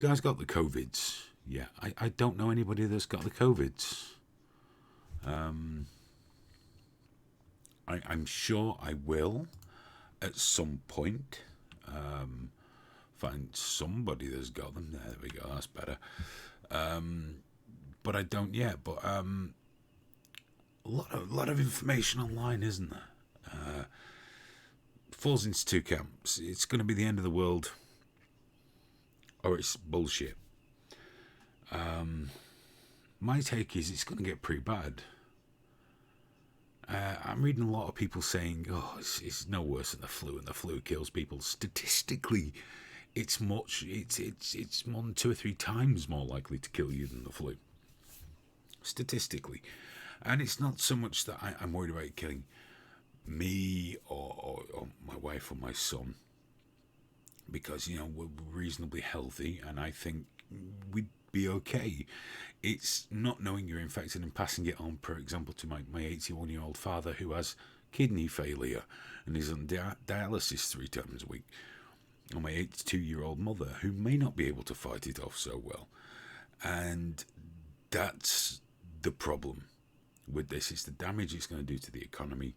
Guys got the COVIDs. Yeah, I don't know anybody that's got the COVIDs. Um, I'm sure I will at some point find somebody that's got them. There we go. That's better. But I don't yet. But a lot of information online, isn't there? Falls into two camps. It's going to be the end of the world, or it's bullshit. My take is it's going to get pretty bad. I'm reading a lot of people saying, "Oh, it's no worse than the flu, and the flu kills people." Statistically, it's it's more than 2 or 3 times more likely to kill you than the flu. Statistically, and it's not so much that I'm worried about it killing me or my wife or my son, because we're reasonably healthy, and I think we'd be okay. It's not knowing you're infected and passing it on, for example, to my 81-year-old father who has kidney failure and is on dialysis 3 times a week, or my 82-year-old mother who may not be able to fight it off so well. And that's the problem with this. It's the damage it's going to do to the economy,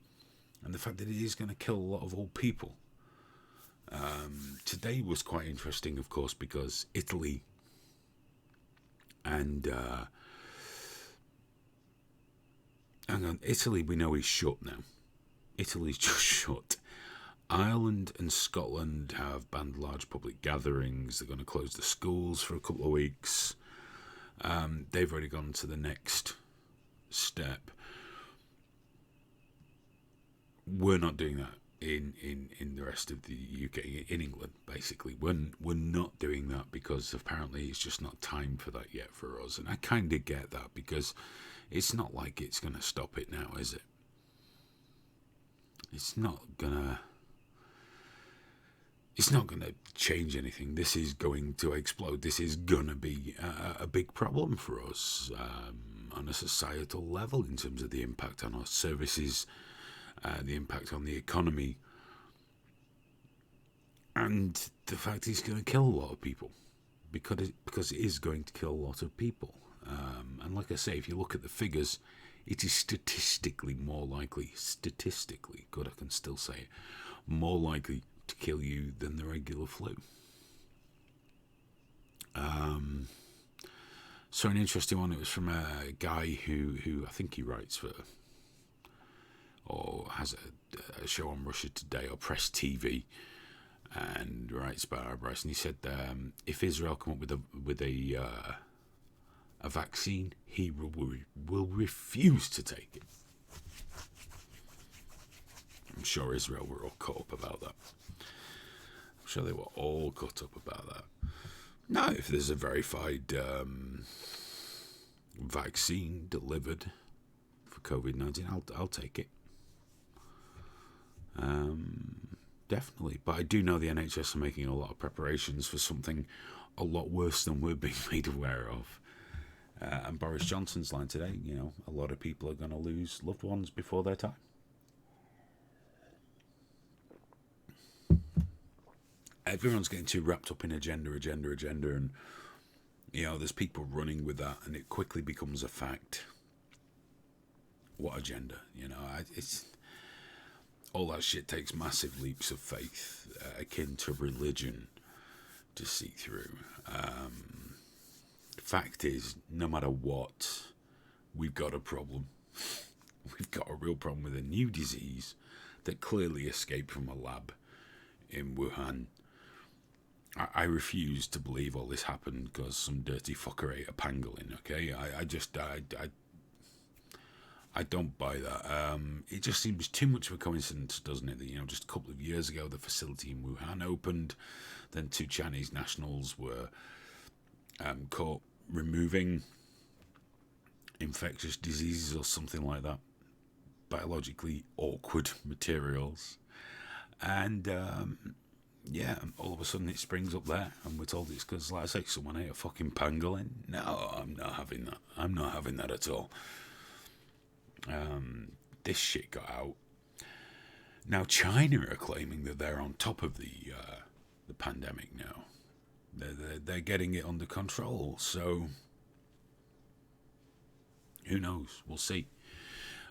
and the fact that it is going to kill a lot of old people. Today was quite interesting, of course, because Italy and hang on, Italy we know is shut now. Italy's just shut. Ireland and Scotland have banned large public gatherings. They're going to close the schools for a couple of weeks. They've already gone to the next step. We're not doing that in the rest of the UK, in England, basically. We're not doing that because apparently it's just not time for that yet for us. And I kind of get that, because it's not like it's going to stop it now, is it? It's not gonna change anything. This is going to explode. This is gonna be a big problem for us on a societal level, in terms of the impact on our services, the impact on the economy, and the fact it's going to kill a lot of people, because it is going to kill a lot of people. And like I say, if you look at the figures, it is statistically more likely, good, I can still say it, more likely to kill you than the regular flu. So an interesting one. It was from a guy who I think he writes for, or has a show on Russia Today or Press TV, and writes about our Bryce. And he said, if Israel come up with a vaccine, he will refuse to take it. I'm sure Israel were all caught up about that. I'm sure they were all caught up about that. Now, if there's a verified vaccine delivered for COVID-19, I'll take it. Definitely. But I do know the NHS are making a lot of preparations for something a lot worse than we're being made aware of. And Boris Johnson's line today, a lot of people are going to lose loved ones before their time. Everyone's getting too wrapped up in agenda, and there's people running with that, and it quickly becomes a fact. What agenda? It's all that shit takes massive leaps of faith, akin to religion, to see through. The fact is, no matter what, we've got a problem. We've got a real problem with a new disease that clearly escaped from a lab in Wuhan. I refuse to believe all this happened because some dirty fucker ate a pangolin, okay? I don't buy that. It just seems too much of a coincidence, doesn't it? That, just a couple of years ago, the facility in Wuhan opened. Then 2 Chinese nationals were caught removing infectious diseases or something like that, biologically awkward materials. And all of a sudden it springs up there, and we're told it's because, like I say, someone ate a fucking pangolin. No, I'm not having that. I'm not having that at all. This shit got out. Now China are claiming that they're on top of the pandemic now. They're getting it under control. So who knows? We'll see.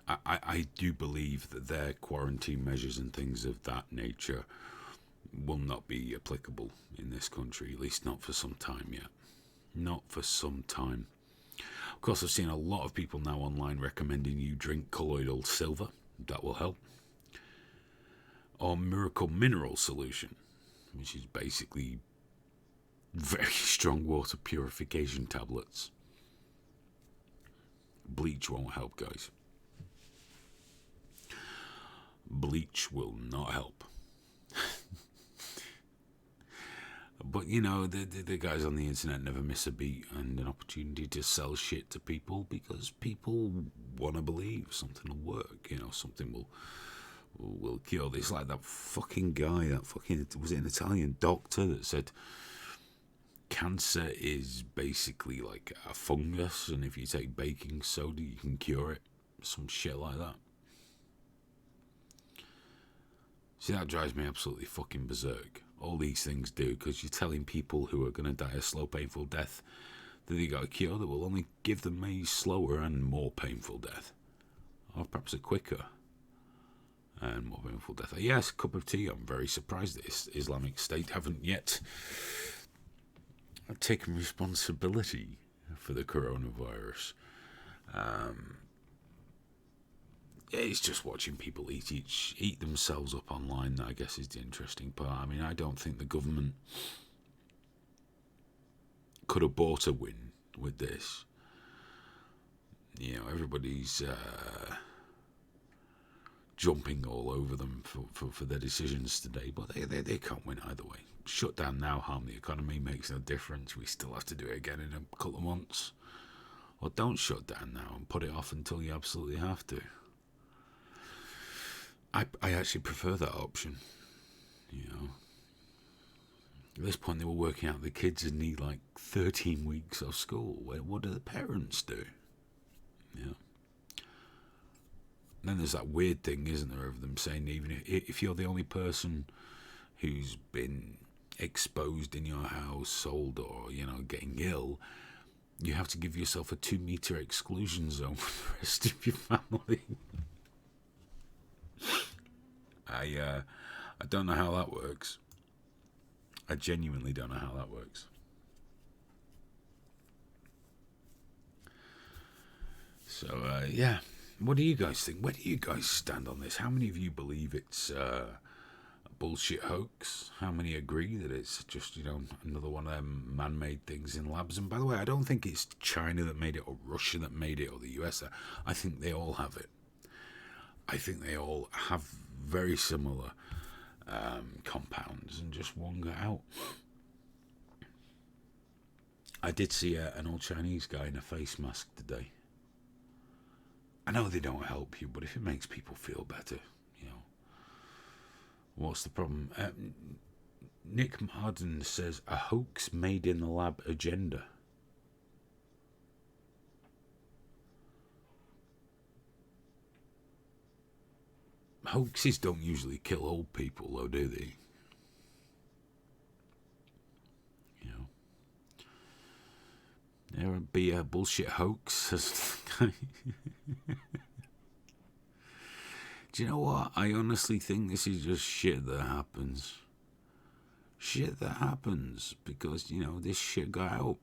I do believe that their quarantine measures and things of that nature will not be applicable in this country, at least not for some time yet. Not for some time. Of course, I've seen a lot of people now online recommending you drink colloidal silver. That will help. Or Miracle Mineral Solution, which is basically very strong water purification tablets. Bleach won't help, guys. Bleach will not help. But, you know, the guys on the internet never miss a beat and an opportunity to sell shit to people because people want to believe something will work, you know, something will cure this. Like that fucking guy, was it an Italian doctor that said cancer is basically like a fungus and if you take baking soda you can cure it. Some shit like that. See, that drives me absolutely fucking berserk. All these things do, because you're telling people who are going to die a slow, painful death that they got a cure that will only give them a slower and more painful death. Or perhaps a quicker and more painful death. Yes, a cup of tea. I'm very surprised that Islamic State haven't yet taken responsibility for the coronavirus. It's just watching people eat themselves up online that I guess is the interesting part. I mean, I don't think the government could have bought a win with this. You know, everybody's jumping all over them for their decisions today, but they can't win either way. Shut down now, harm the economy, makes no difference. We still have to do it again in a couple of months. Or don't shut down now and put it off until you absolutely have to. I actually prefer that option, you know. At this point, they were working out the kids would need like 13 weeks of school. What do the parents do? Yeah. Then there's that weird thing, isn't there, of them saying even if you're the only person who's been exposed in your household or, you know, getting ill, you have to give yourself a 2-meter exclusion zone for the rest of your family. I don't know how that works. I genuinely don't know how that works. So, yeah. What do you guys think? Where do you guys stand on this? How many of you believe it's a bullshit hoax? How many agree that it's just, you know, another one of them man-made things in labs? And by the way, I don't think it's China that made it or Russia that made it or the US. I think they all have it. I think they all have very similar compounds and just one got out. I did see an old Chinese guy in a face mask today. I know they don't help you, but if it makes people feel better, you know, what's the problem? Nick Marden says, a hoax made in the lab agenda. Hoaxes don't usually kill old people, though, do they? You know, there would be a bullshit hoax. Do you know what? I honestly think this is just shit that happens. Shit that happens because, you know, this shit got out.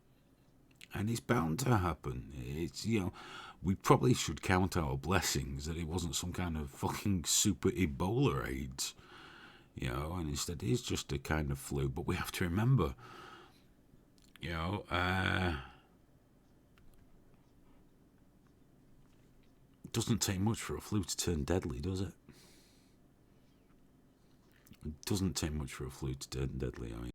And it's bound to happen. It's, you know, we probably should count our blessings that it wasn't some kind of fucking super Ebola AIDS, you know, and instead it is just a kind of flu. But we have to remember, you know, it doesn't take much for a flu to turn deadly, does it? It doesn't take much for a flu to turn deadly. I mean,